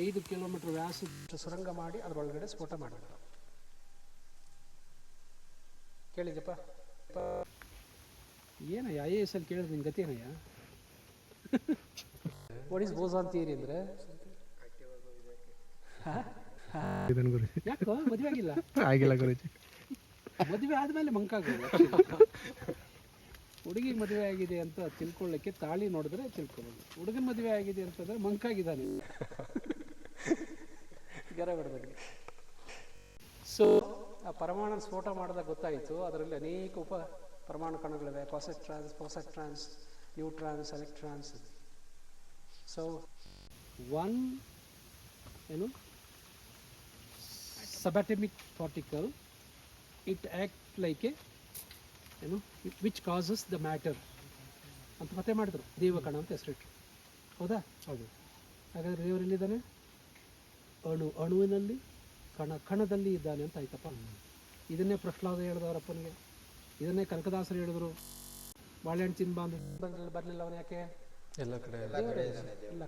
5 kilometre ವ್ಯಾಸದ ಸುರಂಗ ಮಾಡಿ ಅದರೊಳಗಡೆ ಸ್ಫೋಟ ಮಾಡಿದ್ರು. ಕೇಳಿದಪ್ಪ ಏನಯ್ಯ IAS ಅಲ್ಲಿ ಕೇಳಿದ್ರೆ ನಿನ್ ಗತಿ ಏನಯ್ಯ? ವಾಟ್ ಈಸ್ ಬೋಸಾನ್ ಥಿಯರಿ ಅಂದ್ರೆ ಯಾಕೋ ಮದುವೆ ಆಗಿಲ್ಲ ಗುರುಜಿ. ಮದುವೆ ಆದ್ಮೇಲೆ ಮಂಕಾಗೋದು. ಹುಡುಗಿಗೆ ಮದುವೆ ಆಗಿದೆ ಅಂತ ತಿಳ್ಕೊಳ್ಳಿಕ್ಕೆ ತಾಳಿ ನೋಡಿದ್ರೆ ತಿಳ್ಕೊಳ್ಳೋದು, ಹುಡುಗನ ಮದುವೆ ಆಗಿದೆ ಅಂತಂದ್ರೆ ಮಂಕಾಗಿದ್ದಾನೆ. ಗರಬಡದಲ್ಲಿ ಸೊ ಆ ಪರಮಾಣು ಸ್ಫೋಟ ಮಾಡಿದಾಗ ಗೊತ್ತಾಯಿತು ಅದರಲ್ಲಿ ಅನೇಕ ಪರಮಾಣು ಕಣಗಳಿವೆ. Positrons, neutrons, electrons. So one subatomic particle, it acts like a which causes the matter ಅಂತ ಮತ್ತೆ ಮಾಡಿದ್ರು. ದೇವಕಣ ಅಂತ ಹೆಸರಿಟ್ರು. ಹೌದಾ? ಹೌದು. ಹಾಗಾದ್ರೆ ದೇವರೆಲ್ಲಿದ್ದಾನೆ? ಅಣುವಿನಲ್ಲಿ ಕಣದಲ್ಲಿ ಇದ್ದಾನೆ ಅಂತ ಆಯ್ತಪ್ಪ. ಇದನ್ನೇ ಪ್ರಹ್ಲಾದ ಹೇಳಿದವರಪ್ಪನಿಗೆ, ಇದನ್ನೇ ಕನಕದಾಸರು ಹೇಳಿದ್ರು. ಬಾಳೆಹಣ್ಣು ತಿನ್ಬಾ ಅಂತ ಬರಲಿಲ್ಲ ಅವನು. ಯಾಕೆ? ಎಲ್ಲ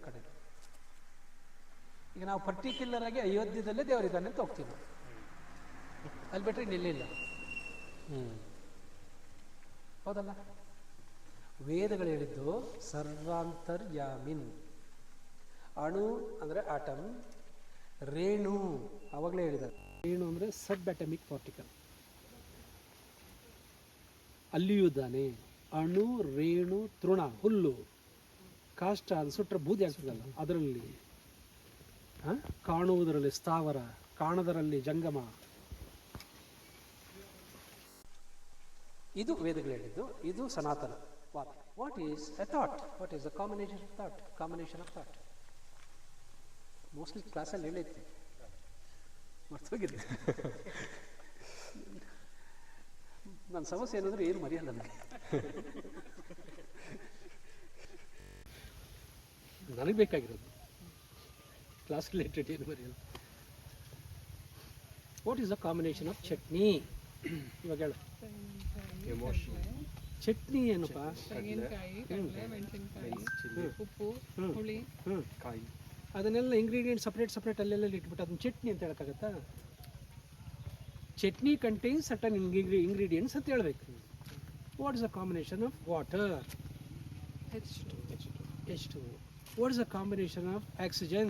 ಕಡೆ. ಈಗ ನಾವು ಪರ್ಟಿಕ್ಯುಲರ್ ಆಗಿ ಅಯೋಧ್ಯದಲ್ಲೇ ದೇವರಿದ್ದಾನೆ ಅಂತ ಹೋಗ್ತೀವಿ, ಅಲ್ಲಿ ಬಿಟ್ಟರೆ ನಿಲ್ಲಿಲ್ಲ. ಹೌದಲ್ಲ? ವೇದಗಳು ಹೇಳಿದ್ದು ಸರ್ವಾಂತರ್ಯಾಮಿನ್. ಅಣು ಅಂದರೆ ಆಟಮ್, ರೇಣು ಅವಾಗಲೇ ಹೇಳಿದ್ದಾರೆ. ರೇಣು ಅಂದರೆ ಸಬ್ ಅಟಮಿಕ್ ಪಾರ್ಟಿಕಲ್, ಅಲ್ಲಿಯೂ ಇದ್ದಾನೆ. ಅಣು, ರೇಣು, ತೃಣ, ಹುಲ್ಲು, ಕಾಷ್ಟ, ಅದು ಸುಟ್ಟರೆ ಬೂದಿ ಆಗ್ತದಲ್ಲ, ಅದರಲ್ಲಿ ಕಾಣುವುದರಲ್ಲಿ ಸ್ಥಾವರ, ಕಾಣದರಲ್ಲಿ ಜಂಗಮ. ಇದು ವೇದಗಳು ಹೇಳಿದ್ದು. ಇದು ಸನಾತನ. What is A thought? What is the combination of thought? Combination of thought mostly ಕ್ಲಾಸಲ್ಲಿ ಹೇಳಿರ್ತೀವಿ, ಮರ್ತೋಗಿರ್ತೀವಿ. ನನ್ನ ಸಮಸ್ಯೆ ಏನಂದ್ರೆ ಏನು ಮರೆಯಲ್ಲ ನನಗೆ ಬೇಕಾಗಿರೋದು ಕ್ಲಾಸ್ ರಿಲೇಟೆಡ್ ಏನು ಬರೆಯಲ್ಲ. What is the combination of chutney? ಇವಾಗ ಹೇಳು. ಚಟ್ನಿ ಏನಪ್ಪ? ಉಪ್ಪು, ಹುಳಿ, ಕಾಯಿ, ಅದನ್ನೆಲ್ಲ ಇಂಗ್ರೀಡಿಯೆಂಟ್ ಸಪ್ರೇಟ್ ಅಲ್ಲೆಲ್ಲ ಇಟ್ಬಿಟ್ಟು ಅದನ್ನ ಚಟ್ನಿ ಅಂತ ಹೇಳಕ್ಕಾಗತ್ತಾ? ಚಟ್ನಿ ಕಂಟೈನ್ಸ್ ಸರ್ಟನ್ ಇಂಗ್ರೀಡಿಯೆಂಟ್ಸ್ ಅಂತ ಹೇಳ್ಬೇಕು. What is the combination of water? H2. What is the combination of oxygen?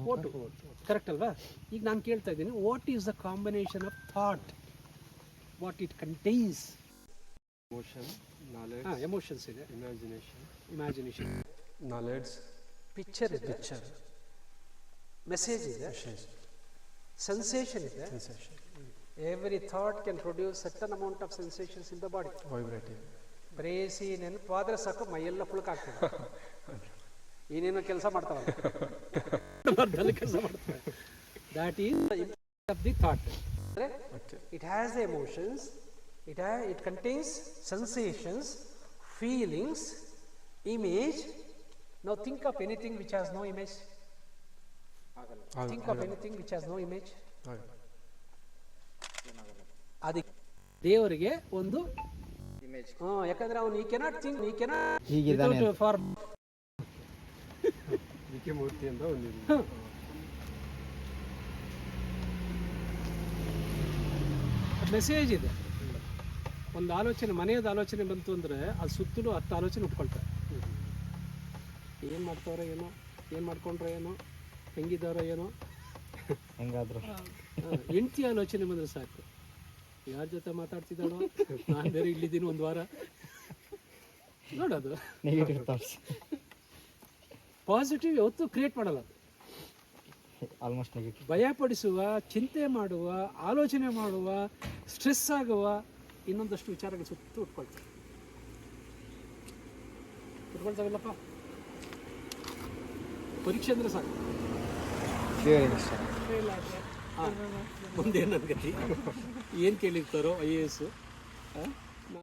Water. Correct ಅಲ್ವಾ? ಈಗ ನಾನು ಕೇಳ್ತಾ ಇದ್ದೀನಿ, what is the combination of thought? What it contains? Emotions ಇದೆ, ಇಮ್ಯಾಜಿನೇಷನ್, ನಾಲೆಡ್ಜ್, ಪಿಕ್ಚರ್ ಇದೆ, message ಇದೆ, ಸೆನ್ಸೇಷನ್ ಇದೆ. Every thought can produce certain amount of sensations in the body. Vibrative. ಪ್ರೇಸಿ ನೆನಪಾದ್ರೆ ಸಾಕು ಮೈಯೆಲ್ಲ ಪುಳಕ ಆಗ್ತದೆ. ಏನೇನೋ ಕೆಲಸ ಮಾಡ್ತಾವಲ್ಲ, ಕೆಲಸ ಮಾಡ್ತವೆ. That is the impact of the thought. It has the emotions, it contains sensations, feelings, image. Now think of anything which has no image. Think of anything which has no image. ಅದಕ್ಕೆ ದೇವರಿಗೆ ಒಂದು image. ಯಾಕಂದ್ರೆ ಅವನು ಈ cannot think, ಈ cannot ಹೀಗಿದ್ದಾನೆ for ವಿಕೆ ಮೂರ್ತಿ ಅಂತ ಒಂದು message ಇದೆ. ಒಂದು ಆಲೋಚನೆ, ಮನೆಯದ ಆಲೋಚನೆ ಬಂತು ಅಂದರೆ ಅದು ಸುತ್ತಲೂ 10 ಆಲೋಚನೆ ಉಟ್ಕೊಳ್ತಾರೆ. ಏನು ಮಾಡ್ತಾವ್ರೋ ಏನೋ, ಏನು ಮಾಡ್ಕೊಂಡ್ರೋ ಏನೋ, ಹೆಂಗಿದ್ದಾರೋ ಏನೋ, ಹೆಂಗಾದ್ರು ಹೆಂಡತಿ ಆಲೋಚನೆ ಬಂದರೆ ಸಾಕು, ಯಾರ ಜೊತೆ ಮಾತಾಡ್ತಿದ್ದಾಳೋ, ನಾನು ಬೇರೆ ಇಲ್ಲಿದ್ದೀನಿ ಒಂದು ವಾರ, ನೋಡೋದು ನೆಗೆಟಿವ್ ಥಾಟ್ಸ್. ಪಾಸಿಟಿವ್ ಯಾವತ್ತೂ ಕ್ರಿಯೇಟ್ ಮಾಡಲ್ಲ. Almost negative. ಭಯಪಡಿಸುವ, ಚಿಂತೆ ಮಾಡುವ, ಆಲೋಚನೆ ಮಾಡುವ, ಸ್ಟ್ರೆಸ್ ಆಗುವ ಇನ್ನೊಂದಷ್ಟು ವಿಚಾರಗಳು ಸುತ್ತ ಉಟ್ಕೊಳ್ತಾವಿಲ್ಲಪ್ಪ. ಪರೀಕ್ಷೆ ಅಂದರೆ ಸಾಕು, ಮುಂದೆ ನನ್ನ ಗತಿ ಏನು ಕೇಳಿರ್ತಾರೋ IAS